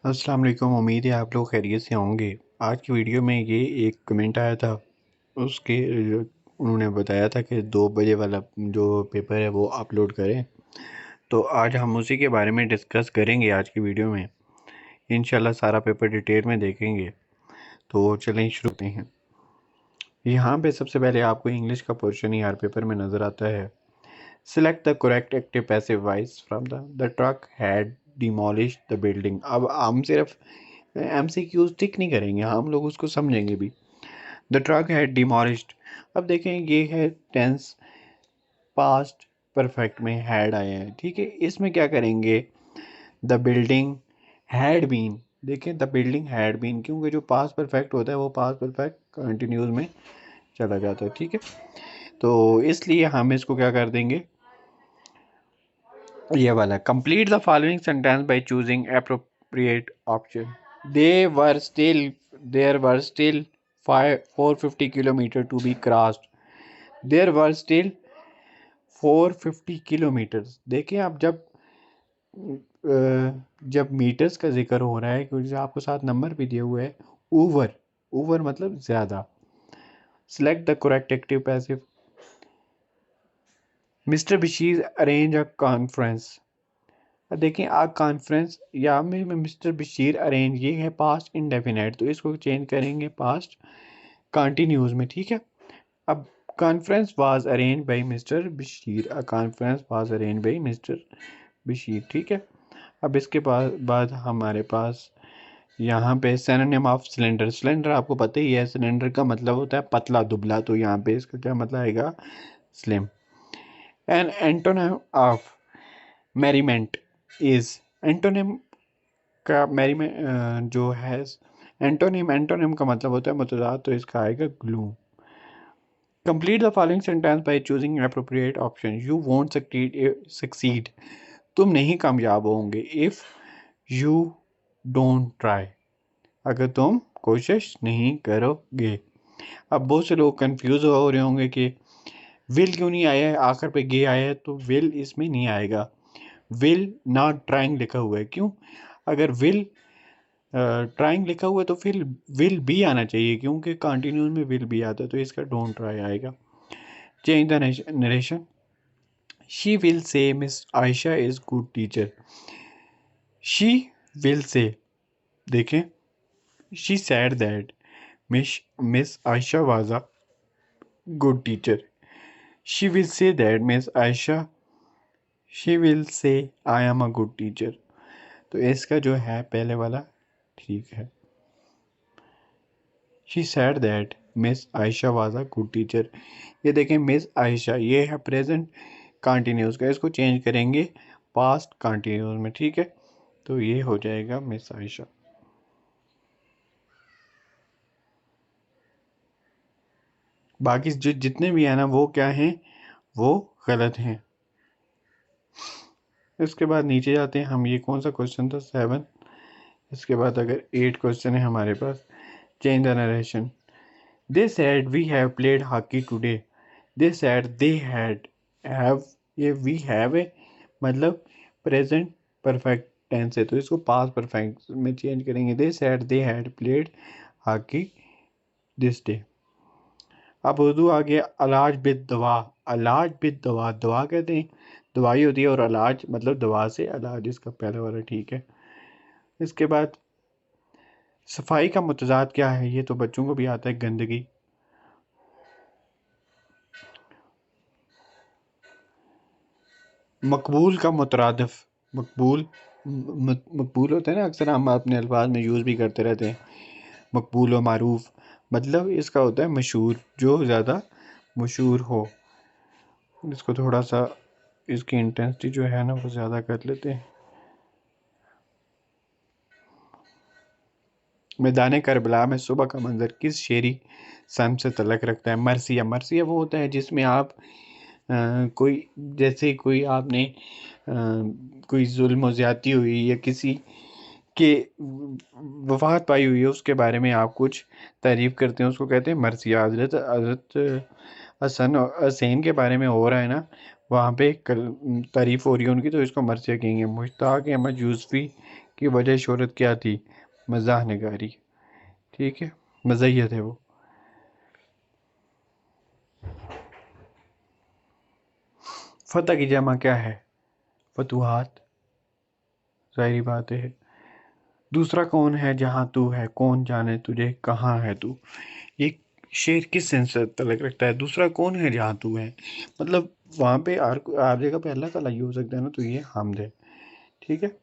अस्सलाम वालेकुम। उम्मीद है आप लोग खैरियत से होंगे। आज की वीडियो में ये एक कमेंट आया था, उसके उन्होंने बताया था कि 2 बजे वाला जो पेपर है वो अपलोड करें। तो आज हम उसी के बारे में डिस्कस करेंगे आज की वीडियो में। इंशाल्लाह सारा पेपर डिटेल में देखेंगे। तो चलें शुरू करते हैं। यहाँ पे सबसे पहले आपको इंग्लिश का पोर्शन ही हर पेपर में नज़र आता है। Select the correct active passive voice from the truck had demolish the building. अब हम सिर्फ एमसीक्यूज टिक नहीं करेंगे, हम लोग उसको समझेंगे भी। The truck had demolished. अब देखें ये है टेंस पास्ट परफेक्ट में हैड आए हैं, ठीक है। इसमें क्या करेंगे, द बिल्डिंग हैड बीन। देखें द बिल्डिंग हैड बीन, क्योंकि जो पास्ट परफेक्ट होता है वो पास्ट परफेक्ट कंटिन्यूज में चला जाता है, ठीक है। तो इसलिए हम इसको क्या कर देंगे, ये वाला complete the following sentence by choosing appropriate option. They were still there were still 450 kilometre to be crossed. There were still 450 kilometres. देखिए आप जब मीटर्स का जिक्र हो रहा है, क्योंकि आपको साथ नंबर भी दिए हुए हैं। ओवर, ओवर मतलब ज़्यादा। Select the correct active passive. Mister Bashir arrange a conference. देखें आ कॉन्फ्रेंस या में मिस्टर बशीर अरेंज, ये है पास्ट इंडेफिनेट, तो इसको चेंज करेंगे पास्ट कंटिन्यूज में, ठीक है। अब conference was arrange by mister Bashir, a conference was arrange by mister Bashir, ठीक है। अब इसके बाद हमारे पास यहाँ पे सिनोनिम ऑफ सिलेंडर। सिलेंडर आपको पता ही है, सिलेंडर का मतलब होता है पतला दुबला, तो यहाँ पे इसका क्या मतलब आएगा, slim. An antonym of merriment is. Antonym का मेरीमेंट जो है, एंटोनिम, एंटोनिम का मतलब होता है मुतजाद, तो इसका आएगा glue. Complete the following sentence by choosing appropriate option. You won't succeed. तुम नहीं कामयाब होंगे। इफ़ यू डोंट ट्राई, अगर तुम कोशिश नहीं करोगे। अब बहुत से लोग कंफ्यूज हो रहे होंगे कि विल क्यों नहीं आया है, आखिर पे गे आया है, तो विल इसमें नहीं आएगा। विल नॉट ट्राइंग लिखा हुआ है, क्यों? अगर विल ट्राइंग लिखा हुआ है तो फिर विल बी आना चाहिए, क्योंकि कंटिन्यूस में विल बी आता है, तो इसका डोंट ट्राई आएगा। Change the narration. She will say miss Ayesha is good teacher. She will say, देखें, she said that miss Ayesha was a good teacher. She will say that miss Ayesha, she will say I am a good teacher. तो इसका जो है पहले वाला ठीक है। She said that miss Ayesha was a good teacher. ये देखें मिस आयशा, ये है प्रेजेंट कंटिन्यूस का, इसको चेंज करेंगे पास्ट कंटिन्यूस में, ठीक है। तो ये हो जाएगा मिस आयशा। बाकी जो जितने भी हैं ना वो क्या हैं, वो गलत हैं। इसके बाद नीचे जाते हैं हम, ये कौन सा क्वेश्चन था, 7। इसके बाद अगर 8 क्वेश्चन है हमारे पास। Change the narration. They said we have played hockey today. They said they had, have, ये वी हैव है मतलब प्रेजेंट परफेक्ट टेंस है, तो इसको पास्ट परफेक्ट में चेंज करेंगे। दे said they had played hockey this day. अब उर्दू आ गया, इलाज बिद दवा। इलाज बिद दवा, दवा कहते हैं दवाई होती है, और इलाज मतलब दवा से इलाज, इसका पहले वाला ठीक है। इसके बाद सफाई का मुतजाद क्या है, ये तो बच्चों को भी आता है, गंदगी। मकबूल का मुतरादिफ, मकबूल, मकबूल होता है ना, अक्सर हम अपने अल्फाज में यूज़ भी करते रहते हैं। मकबूल व मारूफ, मतलब इसका होता है मशहूर, जो ज़्यादा मशहूर हो। इसको थोड़ा सा, इसकी इंटेंसिटी जो है ना वो ज़्यादा कर लेते हैं। मैदान करबला में सुबह का मंजर किस शेरी सन से तलक रखता है? मरसिया। मरसिया वो होता है जिसमें आप कोई, जैसे कोई आपने कोई जुल्म व ज्यादती हुई या किसी के वफात पाई हुई है, उसके बारे में आप कुछ तारीफ करते हैं, उसको कहते हैं मरसिया। हजरत हजरत हसन और हुसैन के बारे में हो रहा है ना, वहाँ पे तारीफ हो रही है उनकी, तो इसको मरसिया कहेंगे। मुश्ताक अहमद यूसुफी की वजह शोहरत क्या थी? मज़ाह नगारी। ठीक है, मज़हियत है वो। फतह की जमा क्या है? फतूहात। जाहिर बात है। दूसरा कौन है जहाँ तू है, कौन जाने तुझे कहाँ है तू। ये शेर किस सेंस से तलक रखता है? दूसरा कौन है जहाँ तू है, मतलब वहाँ पे आर जगह पे अल्लाह ताला ही हो सकता है ना, तो ये हामद है। ठीक है।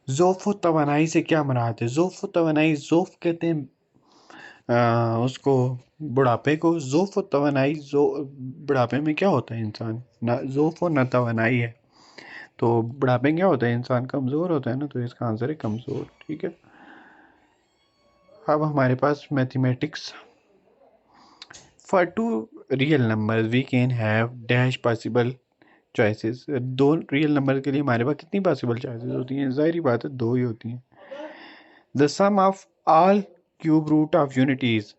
ज़ौफ़ तवानाई से क्या मुराद है? ज़ौफ़ तवानाई, ज़ौफ़ कहते हैं उसको, बुढ़ापे को। ज़ौफ़ तवानाई, जो बुढ़ापे में क्या होता है इंसान, ना ज़ौफ़ ना तवानाई है। तो बुढ़ापे में क्या होता है, इंसान कमज़ोर होता है ना, तो इसका आंसर है कमज़ोर। ठीक है। अब हमारे पास mathematics. For two real number we can have dash possible choices. दो रियल नंबर के लिए हमारे पास कितनी पॉसिबल चॉइसेस होती हैं? ज़ाहिर बात है, दो ही होती हैं। The sum of all cube root of unities.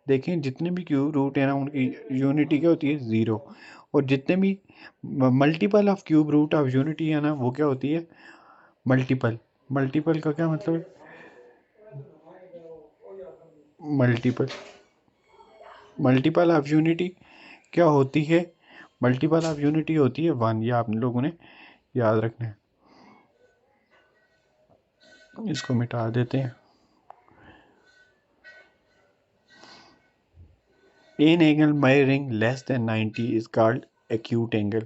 देखें, जितने भी क्यूब रूट है ना, उनकी यूनिटी क्या होती है? ज़ीरो। और जितने भी multiple of cube root of unity है ना, वो क्या होती है? मल्टीपल। मल्टीपल का क्या मतलब है? मल्टीपल। मल्टीपल ऑफ यूनिटी क्या होती है? मल्टीपल ऑफ यूनिटी होती है वन। ये आप लोगों ने याद रखना है। इसको मिटा देते हैं। An angle measuring less than 90 is called acute angle.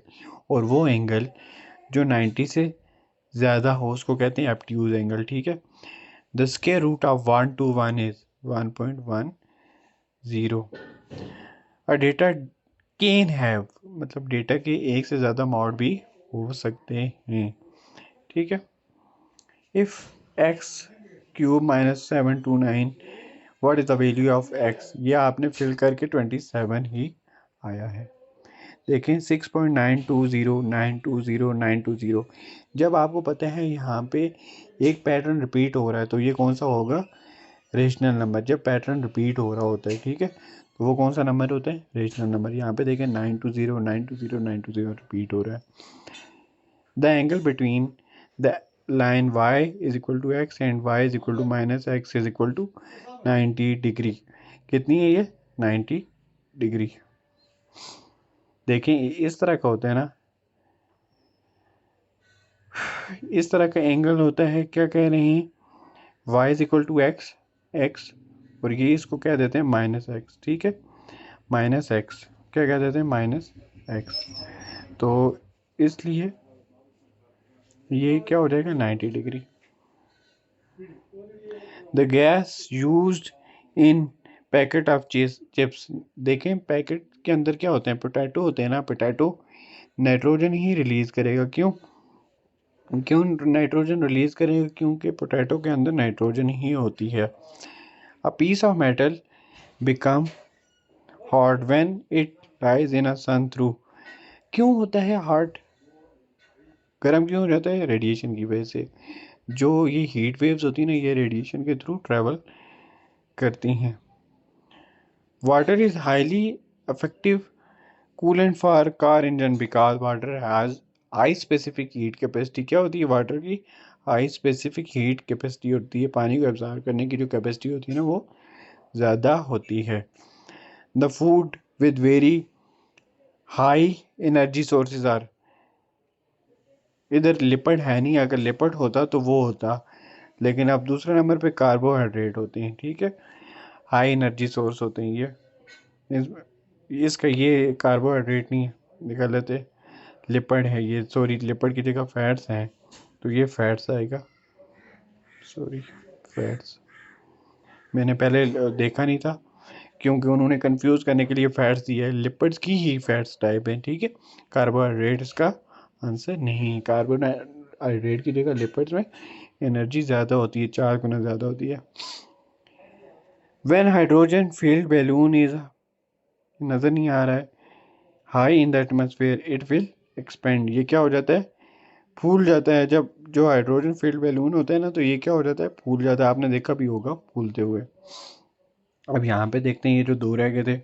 और वो एंगल जो 90 से ज़्यादा हो उसको कहते हैं एब्ट्यूज एंगल। ठीक है। The square root of 1 to 1 इज 1.10। अ डेटा कैन हैव, मतलब डेटा के एक से ज़्यादा मॉड भी हो सकते हैं। ठीक है। If x cube minus 729, what is the value of x? ये आपने फिल करके 27 ही आया है। देखें, 6.920920 जब आपको पता है यहाँ पे एक पैटर्न रिपीट हो रहा है, तो ये कौन सा होगा? Rational number. जब पैटर्न रिपीट हो रहा होता है, ठीक है, तो वो कौन सा नंबर होता है? Rational number. यहाँ पे देखें 920 रिपीट हो रहा है। The angle between the line y is equal to x and y is equal to minus x is equal to 90 degree. कितनी है ये? 90 डिग्री। देखें, इस तरह का होता है ना, इस तरह का एंगल होता है। क्या कह रहे हैं? y is equal to x, x, और ये इसको क्या देते हैं? Minus x. ठीक है, माइनस एक्स। क्या कह देते हैं? Minus x. तो इसलिए ये क्या हो जाएगा? 90 degree. The gas used in packet of chips. देखें, पैकेट के अंदर क्या होते हैं? पोटैटो होते हैं ना। पोटैटो नाइट्रोजन ही रिलीज करेगा। क्यों? क्यों नाइट्रोजन रिलीज करेगा? क्योंकि पोटैटो के अंदर नाइट्रोजन ही होती है। A piece of metal become hot when it lies in a sun through. क्यों होता है हॉट, गर्म क्यों हो जाता है? रेडिएशन की वजह से। जो ये हीट वेव्स होती है ना, ये रेडिएशन के थ्रू ट्रेवल करती हैं। Water is highly effective coolant for car engine because water has high specific heat capacity. क्या होती है वाटर की? हाई स्पेसिफिक हीट कैपेसिटी होती है। पानी को एब्जॉर्ब करने की जो कैपेसिटी होती है ना, वो ज़्यादा होती है। The food with very high energy sources are. इधर लिपिड है नहीं, अगर लिपिड होता तो वो होता, लेकिन अब दूसरे नंबर पे कार्बोहाइड्रेट होते हैं। ठीक है, हाई एनर्जी सोर्स होते हैं ये। इस, इसका ये कार्बोहाइड्रेट नहीं है, निकाल लेते। लिपिड है ये, सॉरी, लिपिड की जगह फैट्स हैं, तो ये फैट्स आएगा। सॉरी, फैट्स मैंने पहले देखा नहीं था, क्योंकि उन्होंने कंफ्यूज करने के लिए फैट्स दिया है। लिपिड्स की ही फैट्स टाइप है। ठीक है, कार्बोहाइड्रेट इसका आंसर नहीं। कार्बोहाइड्रेट की जगह लिपिड्स में एनर्जी ज़्यादा होती है, 4 गुना ज़्यादा होती है। When hydrogen field balloon is, नज़र नहीं आ रहा है, high in the atmosphere it will expand. ये क्या हो जाता है? फूल जाता है। जब जो हाइड्रोजन फील्ड बैलून होता है ना, तो ये क्या हो जाता है? फूल जाता है। आपने देखा भी होगा फूलते हुए। अब यहाँ पे देखते हैं, ये जो दो रह गए थे,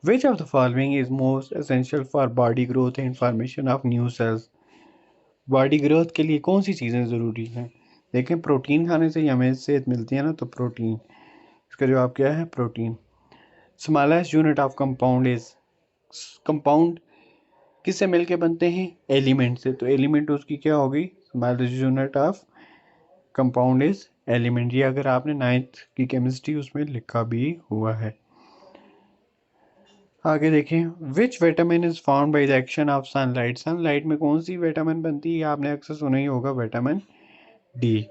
which of the following is most essential for body growth and formation of new sales? Body growth के लिए कौन सी चीज़ें ज़रूरी हैं? देखें, प्रोटीन खाने से ही हमें सेहत मिलती है ना, तो प्रोटीन, इसका जवाब क्या है? Protein. Smallest unit of compound is, compound किससे मिलके बनते हैं? एलिमेंट से, तो एलिमेंट उसकी क्या होगी? Smallest unit of compound is element. ये अगर आपने 9th की केमिस्ट्री उसमें लिखा भी हुआ है। आगे देखें, which vitamin is found by the action of sunlight? Sunlight में कौन सी विटामिन बनती है? आपने अक्सर सुना ही होगा, विटामिन डी।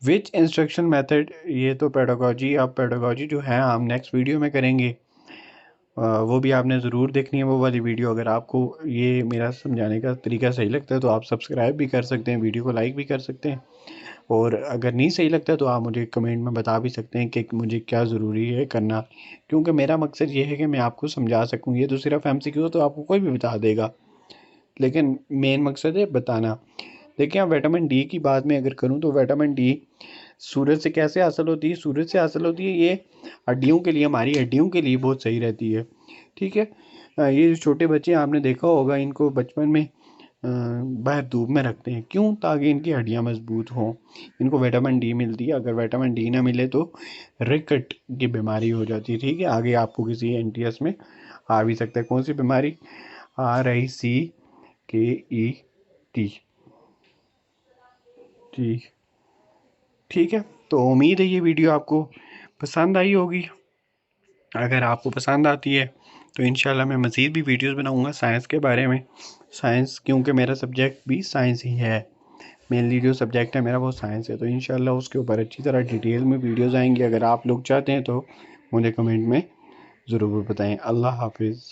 विच इंस्ट्रक्शन मेथड, ये तो पेडागोजी, अब पेडागोजी जो है हम नेक्स्ट वीडियो में करेंगे, वो भी आपने ज़रूर देखनी है वो वाली वीडियो। अगर आपको ये मेरा समझाने का तरीका सही लगता है तो आप सब्सक्राइब भी कर सकते हैं, वीडियो को लाइक भी कर सकते हैं, और अगर नहीं सही लगता तो आप मुझे कमेंट में बता भी सकते हैं कि मुझे क्या ज़रूरी है करना, क्योंकि मेरा मकसद ये है कि मैं आपको समझा सकूँ। ये तो सिर्फ MCQ तो आपको कोई भी बता देगा, लेकिन मेन मकसद है बताना। देखिए, आप विटामिन डी की बात में अगर करूँ तो विटामिन डी सूरज से कैसे हासिल होती है? सूरज से हासिल होती है, ये हड्डियों के लिए, हमारी हड्डियों के लिए बहुत सही रहती है। ठीक है। ये जो छोटे बच्चे आपने देखा होगा, इनको बचपन में बाहर धूप में रखते हैं, क्यों? ताकि इनकी हड्डियां मजबूत हों, इनको विटामिन डी मिलती है। अगर विटामिन डी ना मिले तो रिकट की बीमारी हो जाती है। ठीक है, आगे आपको किसी NTS में आ भी सकता है। कौन सी बीमारी? RICKET। ठीक, ठीक है। तो उम्मीद है ये वीडियो आपको पसंद आई होगी। अगर आपको पसंद आती है तो इंशाल्लाह मैं मज़ीद भी वीडियोस बनाऊंगा साइंस के बारे में। साइंस, क्योंकि मेरा सब्जेक्ट भी साइंस ही है, मेनली जो सब्जेक्ट है मेरा वो साइंस है, तो इंशाल्लाह उसके ऊपर अच्छी तरह डिटेल में वीडियोस आएंगी। अगर आप लोग चाहते हैं तो मुझे कमेंट में ज़रूर बताएं। अल्लाह हाफिज़।